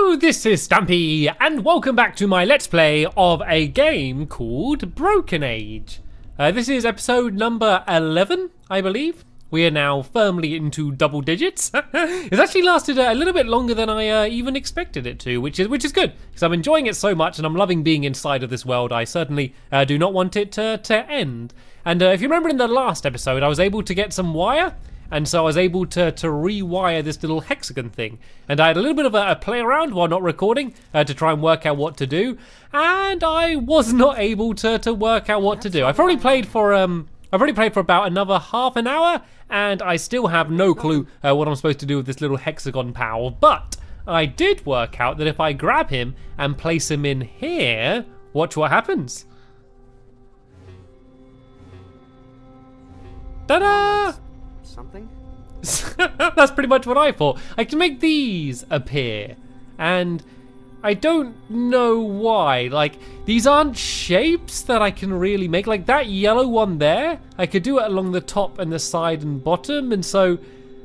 Hello, this is Stampy, and welcome back to my Let's Play of a game called Broken Age. This is episode number 11, I believe. We are now firmly into double digits. It's actually lasted a little bit longer than I even expected it to, which is good, because I'm enjoying it so much and I'm loving being inside of this world. I certainly do not want it to end. And if you remember in the last episode, I was able to get some wire, and so I was able to rewire this little hexagon thing. And I had a little bit of a play around while not recording to try and work out what to do, and I was not able to work out what to do. I've probably played for about another half an hour, and I still have no clue what I'm supposed to do with this little hexagon pal. But I did work out that if I grab him and place him in here, watch what happens. Ta-da! Something? That's pretty much what I thought. I can make these appear, and I don't know why. Like, these aren't shapes that I can really make. Like that yellow one there, I could do it along the top and the side and bottom, and so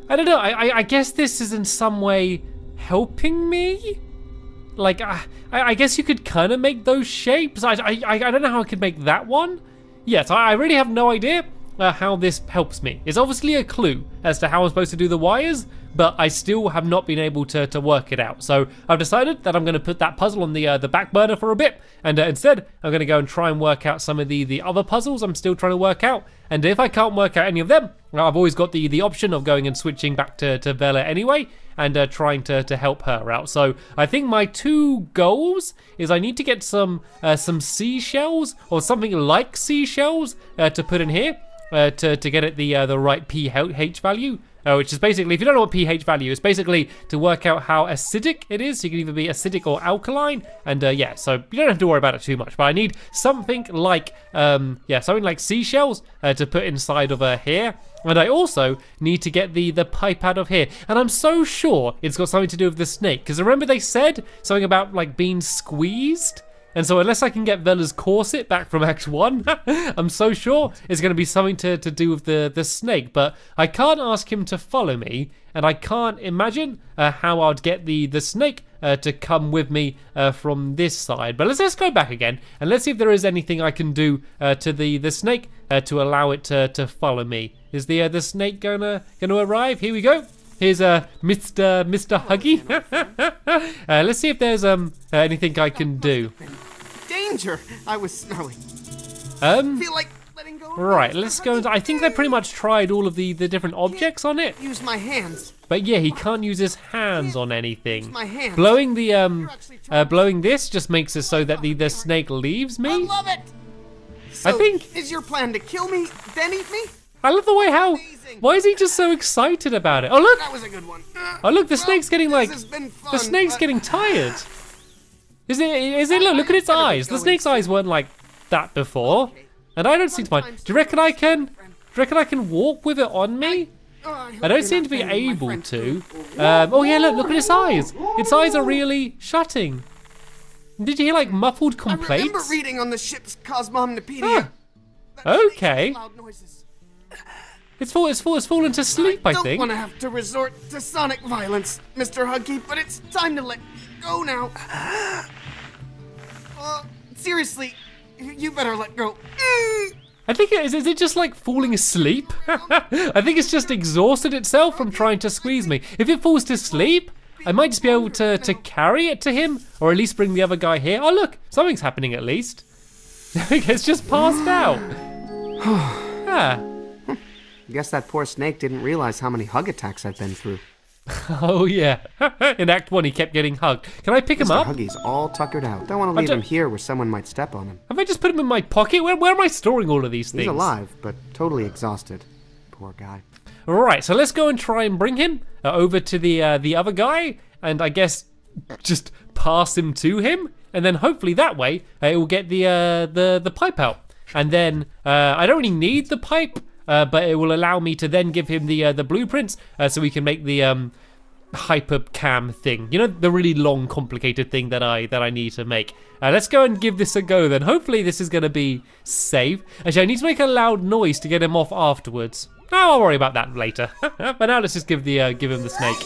I don't know. I guess this is in some way helping me. Like I guess you could kind of make those shapes. I don't know how I could make that one. Yes, I really have no idea how this helps me. It's obviously a clue as to how I'm supposed to do the wires, but I still have not been able to work it out. So I've decided that I'm going to put that puzzle on the back burner for a bit, and instead I'm going to go and try and work out some of the other puzzles I'm still trying to work out. And if I can't work out any of them, I've always got the option of going and switching back to Vela anyway, and trying to help her out. So I think my two goals is I need to get some seashells or something like seashells to put in here. To get it the right pH value, which is basically, if you don't know what pH value is, basically to work out how acidic it is. So you can either be acidic or alkaline, and yeah, so you don't have to worry about it too much. But I need something like something like seashells to put inside of here. And I also need to get the pipe out of here. And I'm so sure it's got something to do with the snake, because remember they said something about like being squeezed? And so unless I can get Vela's corset back from Act 1, I'm so sure it's going to be something to do with the snake. But I can't ask him to follow me, and I can't imagine how I'd get the snake to come with me from this side. But let's go back again, and let's see if there is anything I can do to the snake to allow it to follow me. Is the snake gonna arrive? Here we go. Here's Mr. Huggy. Let's see if there's anything I can do. Danger! I was smelling. Feel like letting go. Right, let's go. I think they pretty much tried all of the different objects on it. Use my hands. But yeah, he can't use his hands on anything. My hands. Blowing the blowing this just makes it so that the snake leaves me. I love it. So, I think. Is your plan to kill me, then eat me? I love the way how. Why is he just so excited about it? Oh look! That was a good one. Oh look, the snake's getting like. The snake's getting tired. Is it? Look at its eyes. The snake's eyes weren't like that before, and I don't seem to mind. Do you reckon I can walk with it on me? I don't seem to be able to. Oh yeah, look at its eyes. Its eyes are really shutting. Did you hear like muffled complaints? I remember reading on the ship's Cosmomnopedia. Okay. It's fallen to sleep, I think. I don't want to have to resort to sonic violence, Mr. Huggy, but it's time to let go now. Seriously, you better let go. I think is it just like falling asleep? I think it's just exhausted itself from trying to squeeze me. If it falls to sleep, I might just be able to carry it to him, or at least bring the other guy here. Oh look, something's happening at least. It's just passed out. Yeah. Guess that poor snake didn't realize how many hug attacks I've been through. Oh yeah. In Act 1 he kept getting hugged. Can I pick him up? Mr. Huggy's all tuckered out. Don't want to leave him here where someone might step on him. Have I just put him in my pocket? Where am I storing all of these things? He's alive, but totally exhausted. Poor guy. Alright, so let's go and try and bring him over to the other guy, and I guess just pass him to him, and then hopefully that way it will get the pipe out. And then I don't really need the pipe, but it will allow me to then give him the blueprints so we can make the hypercam thing. You know, the really long, complicated thing that I need to make. Let's go and give this a go then. Hopefully this is going to be safe. Actually, I need to make a loud noise to get him off afterwards. Oh, I'll worry about that later. But now let's just give him the snake.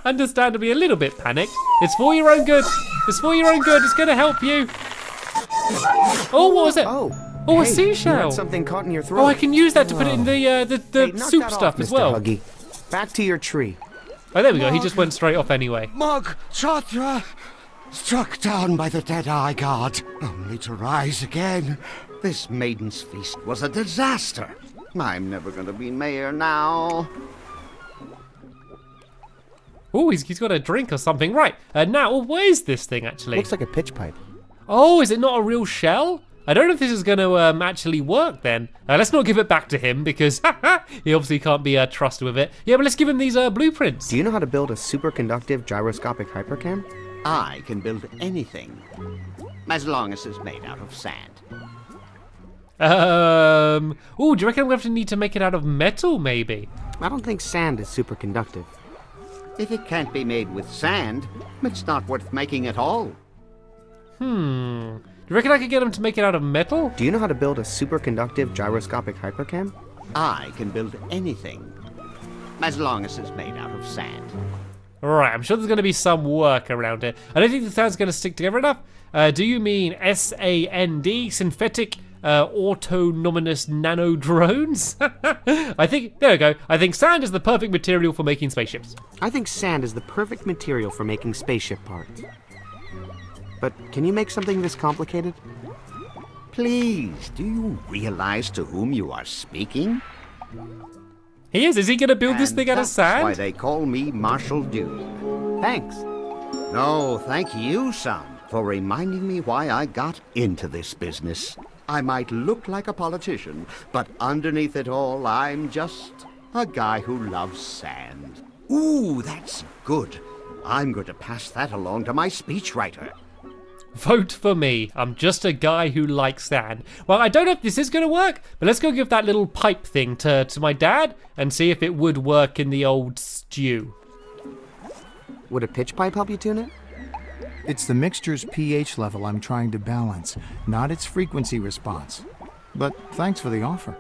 I understandably a little bit panicked. It's for your own good. It's for your own good. It's gonna help you. Oh, what was it? Oh, Oh, a hey, seashell. You had something caught in your throat. Oh, I can use that to put it in the Hey, knock soup that stuff off, as Mr. well. Huggy. Back to your tree. Oh, there we go. He just went straight off anyway. Mog Chotra, struck down by the Dead-Eye God, only to rise again. This maiden's feast was a disaster. I'm never going to be mayor now. Oh, he's got a drink or something. Right, now, what is this thing actually? Looks like a pitch pipe. Oh, is it not a real shell? I don't know if this is going to actually work then. Let's not give it back to him because he obviously can't be trusted with it. Yeah, but let's give him these blueprints. Do you know how to build a superconductive gyroscopic hypercam? I can build anything, as long as it's made out of sand. Oh, do you reckon we have to need to make it out of metal maybe? I don't think sand is superconductive. If it can't be made with sand, it's not worth making at all. Do you reckon I could get him to make it out of metal? Do you know how to build a superconductive gyroscopic hypercam? I can build anything, as long as it's made out of sand. Right, I'm sure there's going to be some work around it. I don't think the sound's going to stick together enough. Do you mean SAND, synthetic autonomous nano drones? I think, there we go. I think sand is the perfect material for making spaceships. I think sand is the perfect material for making spaceship parts. But can you make something this complicated? Please, do you realize to whom you are speaking? He is. Is he going to build this And thing out of that's why sand? they call me Marshal Duke. Thanks. No, thank you, son, for reminding me why I got into this business. I might look like a politician, but underneath it all, I'm just a guy who loves sand. Ooh, that's good. I'm going to pass that along to my speechwriter. Vote for me. I'm just a guy who likes sand. Well, I don't know if this is going to work, but let's go give that little pipe thing to my dad and see if it would work in the old stew. Would a pitch pipe help you tune it? It's the mixture's pH level I'm trying to balance, not its frequency response. But thanks for the offer.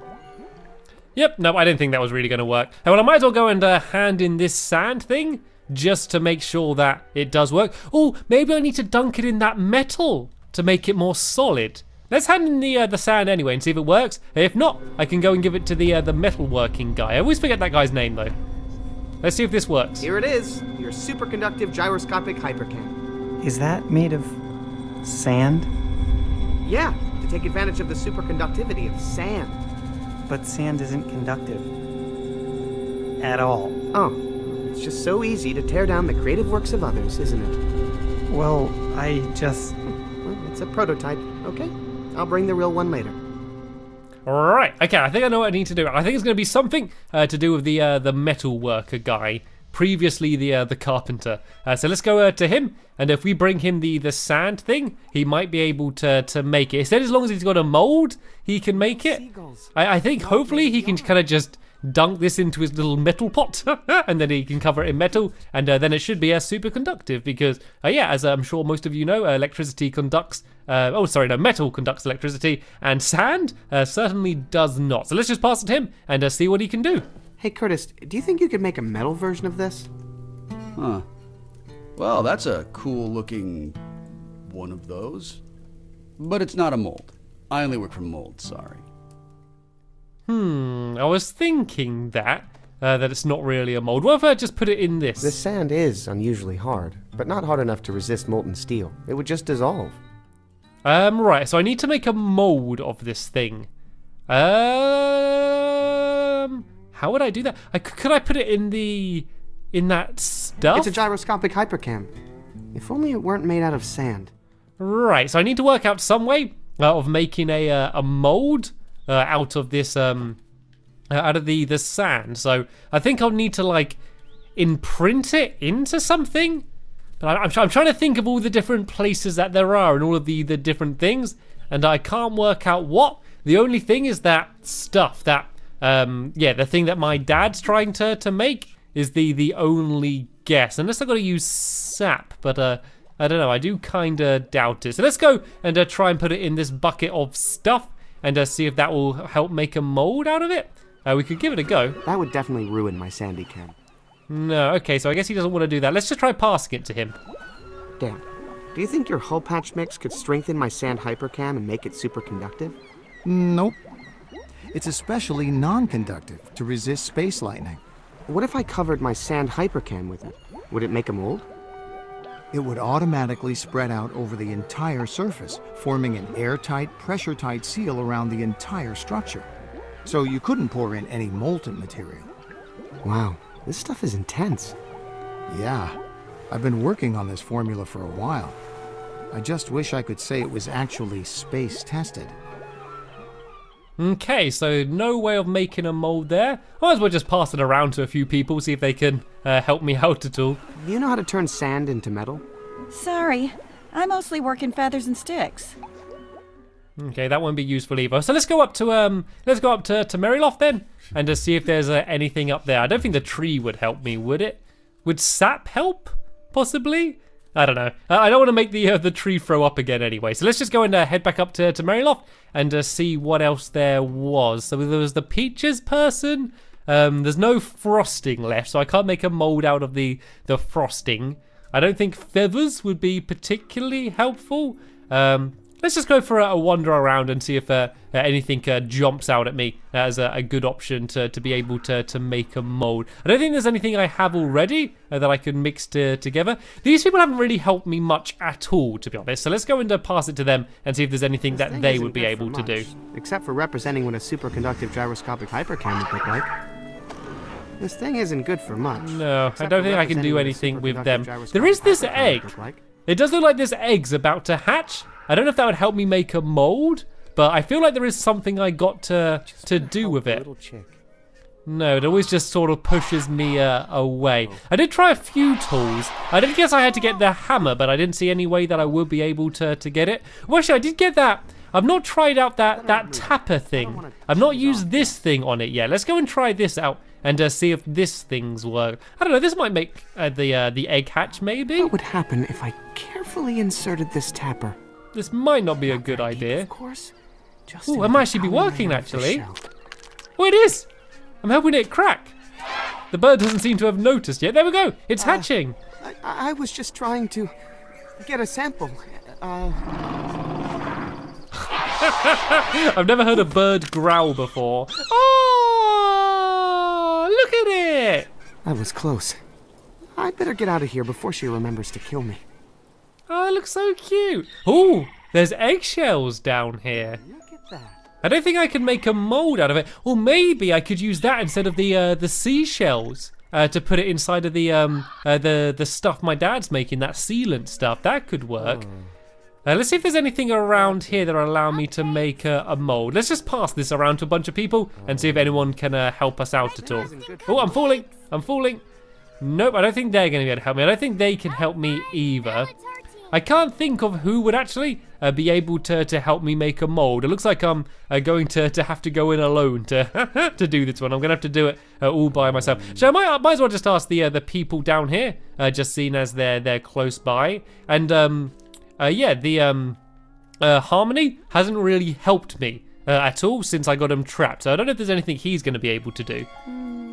Yep, no, I didn't think that was really going to work. Well, I might as well go and hand in this sand thing just to make sure that it does work. Oh, maybe I need to dunk it in that metal to make it more solid. Let's hand in the sand anyway and see if it works. If not, I can go and give it to the metalworking guy. I always forget that guy's name though. Let's see if this works. Here it is, your superconductive gyroscopic hypercam. Is that made of sand? Yeah, to take advantage of the superconductivity of sand. But sand isn't conductive. At all. Oh, it's just so easy to tear down the creative works of others, isn't it? Well, I just... Well, it's a prototype, okay? I'll bring the real one later. Right, okay, I think I know what I need to do. I think it's going to be something to do with the metal worker guy. Previously the carpenter. So let's go to him, and if we bring him the sand thing, he might be able to make it. He said as long as he's got a mold, he can make it. I think hopefully he can kind of just dunk this into his little metal pot, and then he can cover it in metal, and then it should be superconductive because, yeah, as I'm sure most of you know, electricity conducts, metal conducts electricity, and sand certainly does not. So let's just pass it to him and see what he can do. Hey Curtis, do you think you could make a metal version of this? Huh. Well, that's a cool looking one of those. But it's not a mold. I only work from molds, sorry. I was thinking that it's not really a mold. What if I just put it in this? The sand is unusually hard, but not hard enough to resist molten steel. It would just dissolve. Right, so I need to make a mold of this thing. How would I do that? Could I put it in that stuff? It's a gyroscopic hypercam. If only it weren't made out of sand. Right, so I need to work out some way of making a mold out of this out of the sand. So I think I'll need to like imprint it into something. But I'm trying to think of all the different places that there are and all of the different things, and I can't work out what. The only thing is that stuff that the thing that my dad's trying to make is the only guess, unless I've got to use sap, but I don't know, I do kind of doubt it. So let's go and try and put it in this bucket of stuff and see if that will help make a mold out of it. We could give it a go. That would definitely ruin my sandy cam. No, okay, so I guess he doesn't want to do that. Let's just try passing it to him. Dad, do you think your hull patch mix could strengthen my sand hypercam and make it superconductive? Nope. It's especially non-conductive to resist space lightning. What if I covered my sand hypercam with it? Would it make a mold? It would automatically spread out over the entire surface, forming an airtight, pressure-tight seal around the entire structure. So you couldn't pour in any molten material. Wow, this stuff is intense. Yeah, I've been working on this formula for a while. I just wish I could say it was actually space-tested. Okay, so no way of making a mold there. Might as well just pass it around to a few people, see if they can help me out at all. Do you know how to turn sand into metal? Sorry, I mostly work in feathers and sticks. Okay, that won't be useful either. So let's go up to Meriloft then, and just see if there's anything up there. I don't think the tree would help me, would it? Would sap help? Possibly? I don't know. I don't want to make the tree throw up again anyway. So let's just go and head back up to Meriloft and see what else there was. So there was the peaches person. There's no frosting left, so I can't make a mold out of the frosting. I don't think feathers would be particularly helpful. Let's just go for a wander around and see if anything jumps out at me as a good option to be able to make a mold. I don't think there's anything I have already that I can mix together. These people haven't really helped me much at all, to be honest. So let's go and pass it to them and see if there's anything This that thing they isn't would be good able for to do. much, except for representing what a superconductive gyroscopic hypercam would look like. This thing isn't good for much. No, I except don't for think I can representing do what a anything with superconductive them. gyroscopic There is this hypercam would egg. look like. It does look like this egg's about to hatch. I don't know if that would help me make a mold, but I feel like there is something I got to do with it. Little chick. No, it always just sort of pushes me away. I did try a few tools. I did guess I had to get the hammer, but I didn't see any way that I would be able to get it. Well, actually, I did get that. I've not tried out that tapper thing. I've not used this thing on it yet. Let's go and try this out and see if this thing's work. I don't know, this might make the egg hatch, maybe? What would happen if I carefully inserted this tapper? This might not be a good idea. Of course. Just Ooh, into it might actually be the outer working, layer of the actually. shell. Oh, it is! I'm hoping it crack. The bird doesn't seem to have noticed yet. There we go, it's hatching. I was just trying to get a sample. I've never heard a bird growl before. Oh, look at it! That was close. I'd better get out of here before she remembers to kill me. Oh, it looks so cute. Ooh, there's eggshells down here. Look at that. I don't think I can make a mold out of it. Or maybe I could use that instead of the seashells to put it inside of the stuff my dad's making, that sealant stuff. That could work. Let's see if there's anything around here that will allow me to make a mold. Let's just pass this around to a bunch of people and see if anyone can help us out at all. Oh, I'm falling. I'm falling. Nope, I don't think they're going to be able to help me. I don't think they can help me either. I can't think of who would actually be able to help me make a mold. It looks like I'm going to have to go in alone to to do this one. I'm going to have to do it all by myself. So I might as well just ask the people down here, just seeing as they're close by. And yeah, the Harmony hasn't really helped me at all since I got him trapped. So I don't know if there's anything he's going to be able to do.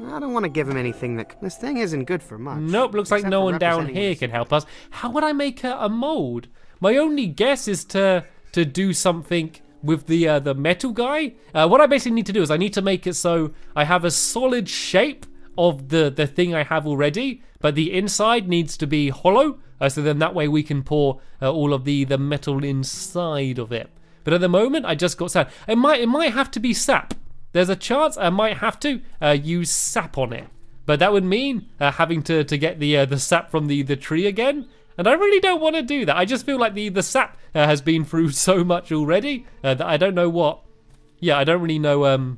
I don't want to give him anything that... This thing isn't good for much. Nope, looks like except no for one down representing here what a can help us. How would I make a mold? My only guess is to do something with the metal guy. What I basically need to do is I need to make it so I have a solid shape of the thing I have already, but the inside needs to be hollow, so then that way we can pour all of the metal inside of it. But at the moment, I just got sand. It might have to be sap. There's a chance I might have to use sap on it, but that would mean having to get the sap from the tree again, and I really don't want to do that. I just feel like the sap has been through so much already that I don't know what. Yeah, I don't really know.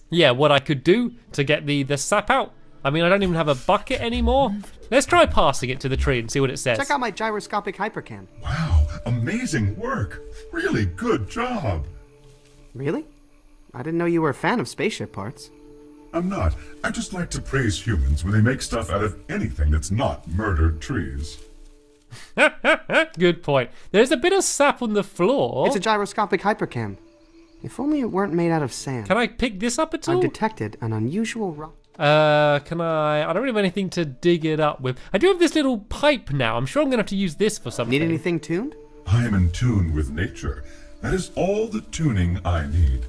Yeah, what I could do to get the sap out. I mean, I don't even have a bucket anymore. Let's try passing it to the tree and see what it says. Check out my gyroscopic hypercam. Wow, amazing work. Really good job. Really? I didn't know you were a fan of spaceship parts. I'm not. I just like to praise humans when they make stuff out of anything that's not murdered trees. Good point. There's a bit of sap on the floor. It's a gyroscopic hypercam. If only it weren't made out of sand. Can I pick this up at all? I've detected an unusual rock. Can I don't really have anything to dig it up with. I do have this little pipe now. I'm sure I'm gonna have to use this for something. Need anything tuned? I am in tune with nature. That is all the tuning I need.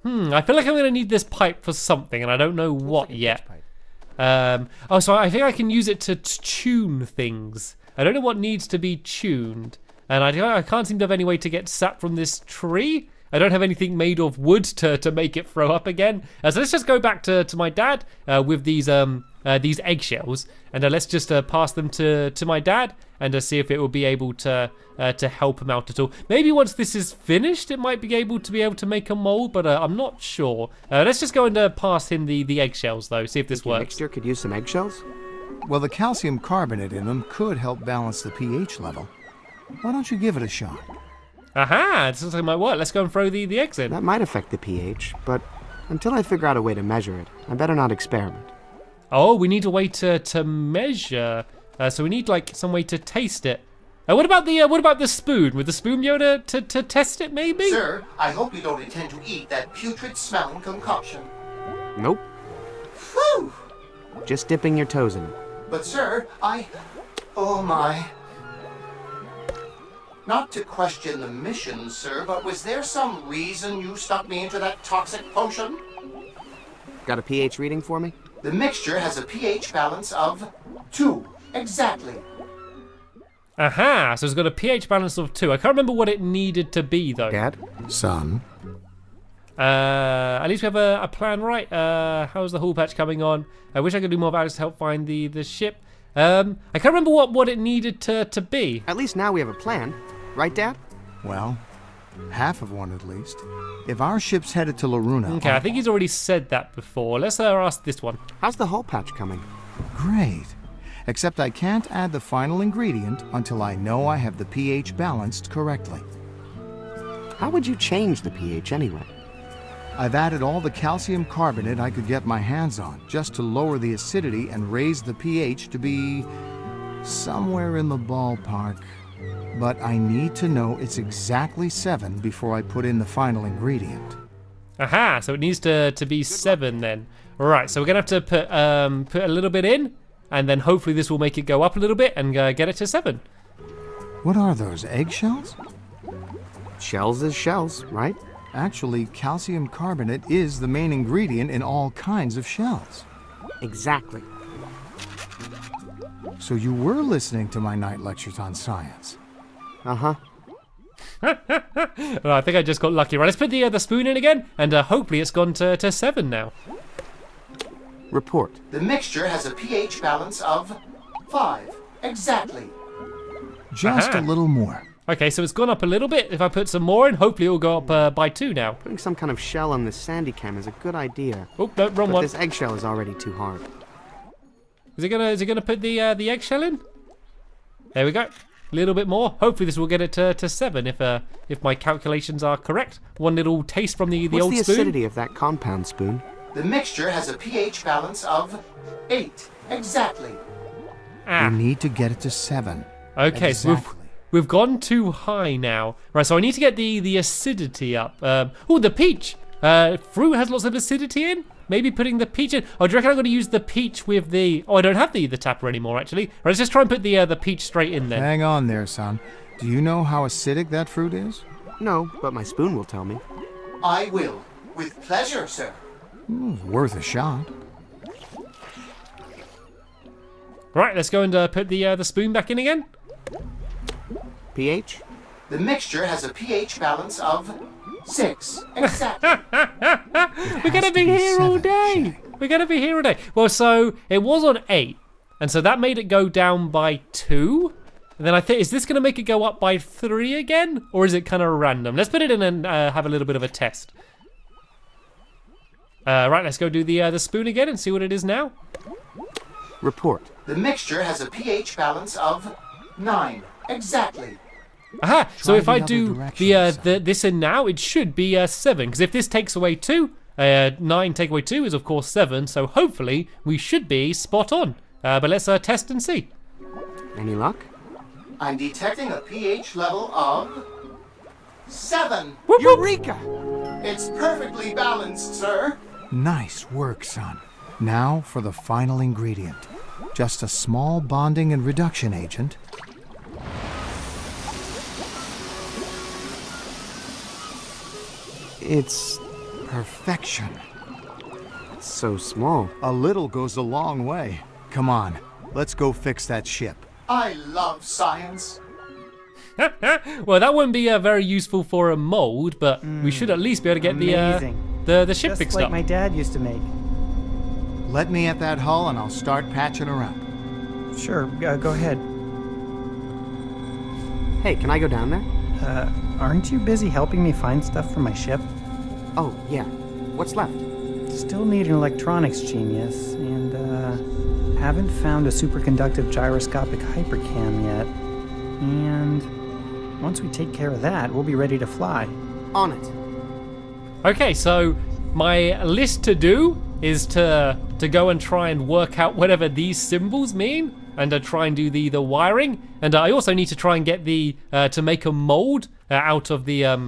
I feel like I'm gonna need this pipe for something, and I don't know what yet. Oh, so I think I can use it to tune things. I don't know what needs to be tuned, and I can't seem to have any way to get sap from this tree. I don't have anything made of wood to make it throw up again. So let's just go back to my dad with these eggshells, and let's just pass them to my dad and see if it will be able to help him out at all. Maybe once this is finished, it might be able to make a mold, but I'm not sure. Let's just go and pass him the eggshells though, see if this Your works. mixture could use some eggshells? Well, the calcium carbonate in them could help balance the pH level. Why don't you give it a shot? Aha! This looks like it might work. Let's go and throw the eggs in. That might affect the pH, but until I figure out a way to measure it, I better not experiment. Oh, we need a way to measure. So we need like some way to taste it. What about the spoon? Would the spoon be able to test it maybe? Sir, I hope you don't intend to eat that putrid-smelling concoction. Nope. Phew! Just dipping your toes in it. But sir, oh my. Not to question the mission, sir, but was there some reason you stuck me into that toxic potion? Got a pH reading for me? The mixture has a pH balance of 2. Exactly. Aha! So it's got a pH balance of 2. I can't remember what it needed to be though. Dad? Son? At least we have a plan, right? How's the hull patch coming on? I wish I could do more values to help find the ship. I can't remember what it needed to be. At least now we have a plan. Right, Dad? Well, half of one at least. If our ship's headed to Loruna... Okay, I think he's already said that before. Let's ask this one. How's the hull patch coming? Great. Except I can't add the final ingredient until I know I have the pH balanced correctly. How would you change the pH anyway? I've added all the calcium carbonate I could get my hands on, just to lower the acidity and raise the pH to be somewhere in the ballpark. But I need to know it's exactly 7 before I put in the final ingredient. Aha, so it needs to be 7 then. Right, so we're gonna have to put a little bit in, and then hopefully this will make it go up a little bit and get it to 7. What are those, eggshells? Shells is shells, right? Actually, calcium carbonate is the main ingredient in all kinds of shells. Exactly. So you were listening to my night lectures on science. Uh-huh. Well, I think I just got lucky. Right, let's put the spoon in again, and hopefully it's gone to 7 now. Report. The mixture has a pH balance of 5. Exactly. Just Aha. a little more. Okay, so it's gone up a little bit. If I put some more in, hopefully it will go up by 2 now. Putting some kind of shell on this sandy cam is a good idea. Oh, no, wrong But one. this eggshell is already too hard. Is it gonna put the eggshell in? There we go. A little bit more. Hopefully this will get it to 7 if my calculations are correct. One little taste from the What's old the spoon. acidity of that compound, Spoon? The mixture has a pH balance of 8. Exactly. Ah. You need to get it to 7. Okay, so Exactly. we've gone too high now. Right, so I need to get the acidity up. Oh, the peach. Fruit has lots of acidity in. Maybe putting the peach in. Oh, do you reckon I'm going to use the peach with the... Oh, I don't have the tapper anymore, actually. Right, let's just try and put the peach straight in then. Hang on there, son. Do you know how acidic that fruit is? No, but my spoon will tell me. I will. With pleasure, sir. Worth a shot. Right, let's go and put the spoon back in again. pH? The mixture has a pH balance of 6. Exactly. We're going to be here all 7, day. Shay. We're going to be here all day. Well, so it was on 8. And so that made it go down by 2. And then I think, is this going to make it go up by 3 again? Or is it kind of random? Let's put it in and have a little bit of a test. Right, let's go do the spoon again and see what it is now. Report. The mixture has a pH balance of 9. Exactly. Aha! So Try if the I other do direction, this in now, it should be 7. Because if this takes away 2, 9 take away 2 is of course 7. So hopefully we should be spot on. But let's test and see. Any luck? I'm detecting a pH level of 7. Whoop, whoop. Eureka! It's perfectly balanced, sir. Nice work, son. Now for the final ingredient. Just a small bonding and reduction agent. It's perfection. It's so small. A little goes a long way. Come on, let's go fix that ship. I love science. Well, that wouldn't be very useful for a mold, but we should at least be able to get Amazing. the ship Just fixed like up. my dad used to make. Let me at that hull and I'll start patching her up. Sure, go ahead. Hey, can I go down there? Aren't you busy helping me find stuff for my ship? Oh, yeah. What's left? Still need an electronics genius, and haven't found a superconductive gyroscopic hypercam yet. And once we take care of that, we'll be ready to fly. On it. Okay, so my list to do is to go and try and work out whatever these symbols mean, and to try and do the wiring. And I also need to try and get to make a mold out of the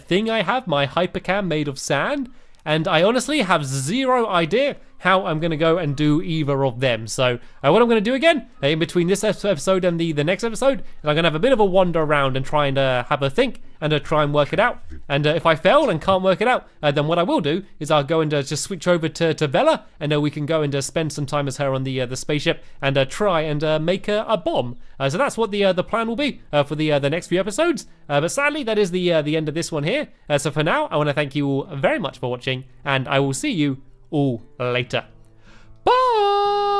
thing I have, my hypercam made of sand. And I honestly have zero idea how I'm going to go and do either of them. So what I'm going to do again, in between this episode and the next episode, is I'm going to have a bit of a wander around and try and have a think and try and work it out. And if I fail and can't work it out, then what I will do is I'll go and just switch over to Bella, and we can go and spend some time as her on the spaceship and try and make a bomb. So that's what the plan will be for the next few episodes. But sadly, that is the end of this one here. So for now, I want to thank you all very much for watching, and I will see you all later. Bye!